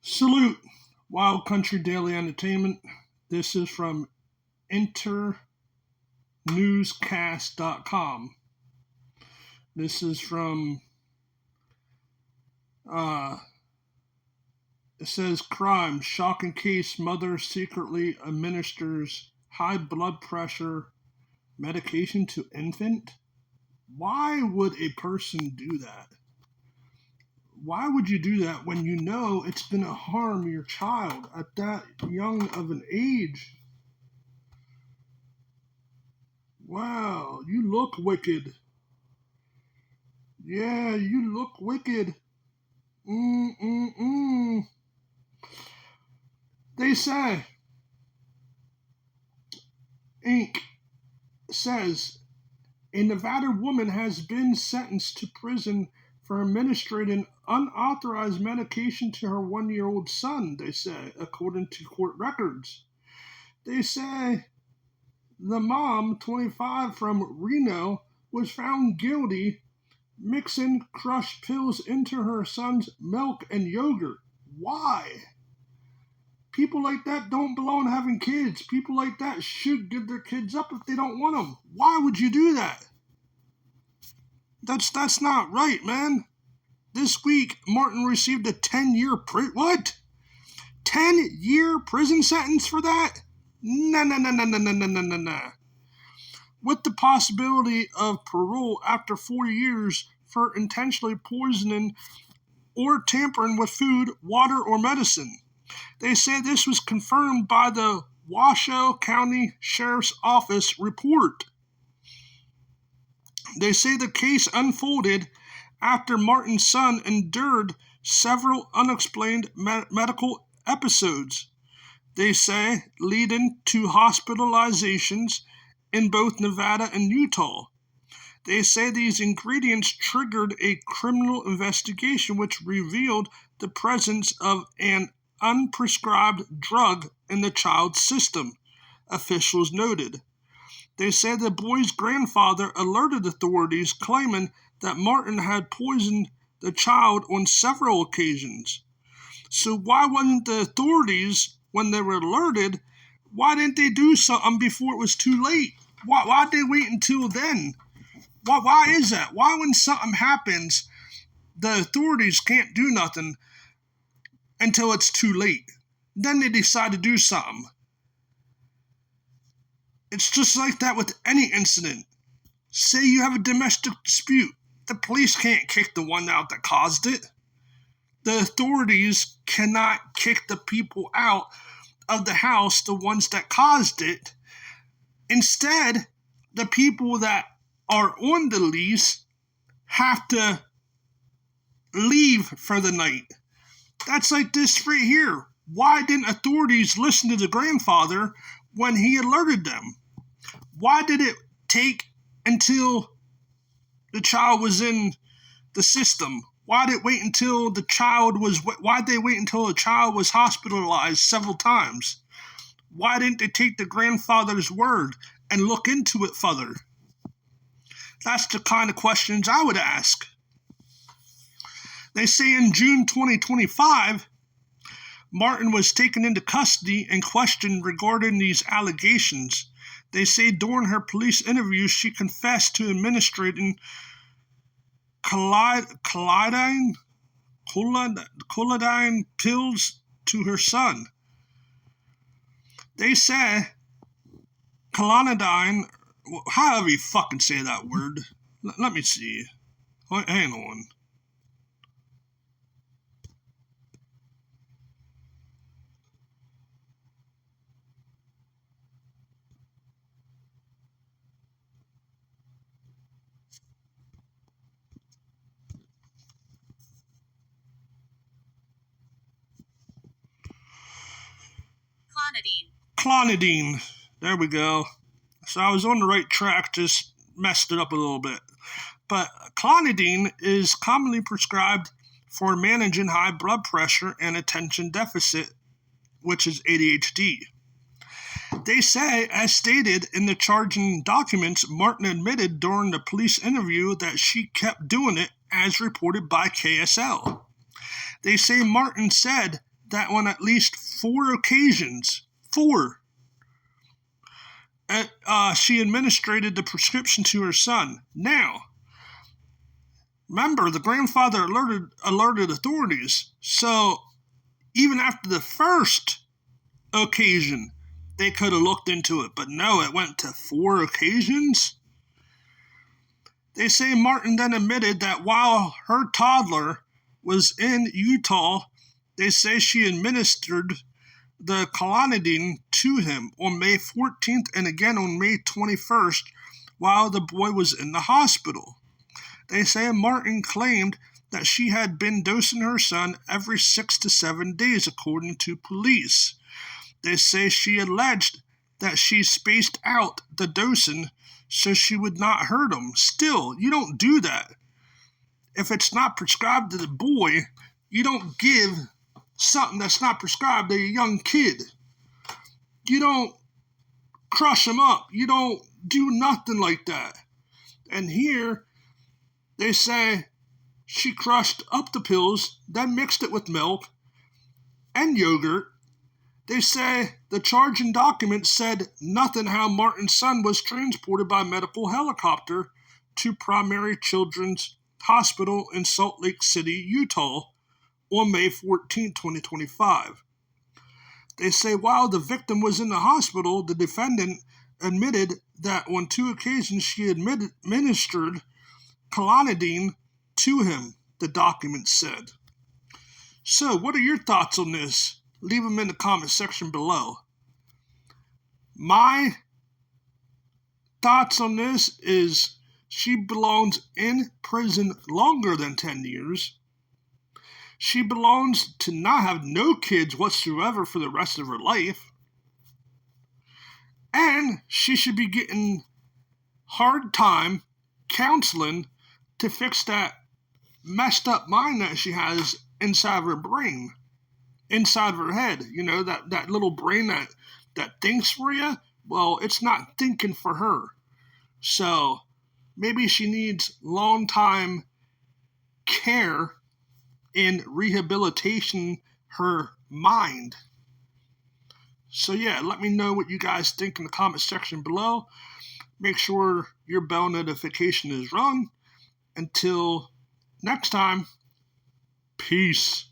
Salute, Wild Country Daily Entertainment. This is from internewscast.com. This is from, it says crime, shocking case, mother secretly administers high blood pressure medication to infant. Why would a person do that? Why would you do that when you know it's going to harm your child at that young of an age? Wow, you look wicked. Yeah, you look wicked. Mm-mm-mm. They say, Inc. says, a Nevada woman has been sentenced to prison for administering unauthorized medication to her 1-year-old son, they say, according to court records. They say the mom, 25, from Reno, was found guilty mixing crushed pills into her son's milk and yogurt. Why? People like that don't belong having kids. People like that should give their kids up if they don't want them. Why would you do that? That's not right, man. This week, Martin received a 10-year 10-year prison sentence for that? No. With the possibility of parole after 4 years for intentionally poisoning or tampering with food, water, or medicine. They say this was confirmed by the Washoe County Sheriff's Office report. They say the case unfolded after Martin's son endured several unexplained medical episodes. They say leading to hospitalizations in both Nevada and Utah. They say these ingredients triggered a criminal investigation which revealed the presence of an unprescribed drug in the child's system, officials noted. They said the boy's grandfather alerted authorities, claiming that Martin had poisoned the child on several occasions. So why wasn't the authorities, when they were alerted, why didn't they do something before it was too late? Why did they wait until then? Why is that? Why when something happens, the authorities can't do nothing until it's too late? Then they decide to do something. It's just like that with any incident. Say you have a domestic dispute. The police can't kick the one out that caused it. The authorities cannot kick the people out of the house, the ones that caused it. Instead, the people that are on the lease have to leave for the night. That's like this right here. Why didn't authorities listen to the grandfather when he alerted them? Why did it take until the child was in the system? Why did they wait until the child was hospitalized several times? Why didn't they take the grandfather's word and look into it further? That's the kind of questions I would ask. They say in June 2025, Martin was taken into custody and questioned regarding these allegations. They say during her police interview, she confessed to administering collidine pills to her son. They say collidine, however you fucking say that word. Let me see. Hang on. Clonidine. There we go. So I was on the right track, just messed it up a little bit. But clonidine is commonly prescribed for managing high blood pressure and attention deficit, which is ADHD. They say, as stated in the charging documents, Martin admitted during the police interview that she kept doing it as reported by KSL. They say Martin said that on at least 4 occasions, she administered the prescription to her son. Now, remember, the grandfather alerted authorities, so even after the first occasion, they could have looked into it, but no, it went to 4 occasions. They say Martin then admitted that while her toddler was in Utah, they say she administered the clonidine to him on May 14th and again on May 21st while the boy was in the hospital. They say Martin claimed that she had been dosing her son every 6 to 7 days, according to police. They say she alleged that she spaced out the dosing so she would not hurt him. Still, you don't do that. If it's not prescribed to the boy, you don't give something that's not prescribed to a young kid. You don't crush him up. You don't do nothing like that. And here, they say she crushed up the pills, then mixed it with milk and yogurt. They say the charging document said nothing how Martin's son was transported by medical helicopter to Primary Children's Hospital in Salt Lake City, Utah, on May 14, 2025. They say while the victim was in the hospital, the defendant admitted that on 2 occasions she administered clonidine to him, the document said. So, what are your thoughts on this? Leave them in the comment section below. My thoughts on this is she belongs in prison longer than 10 years. She belongs to not have no kids whatsoever for the rest of her life. And she should be getting hard time counseling to fix that messed up mind that she has inside of her brain, inside of her head. You know, that little brain that thinks for you. Well, it's not thinking for her. So maybe she needs long time care in rehabilitation her mind. So yeah, let me know what you guys think in the comment section below. Make sure your bell notification is rung. Until next time, peace.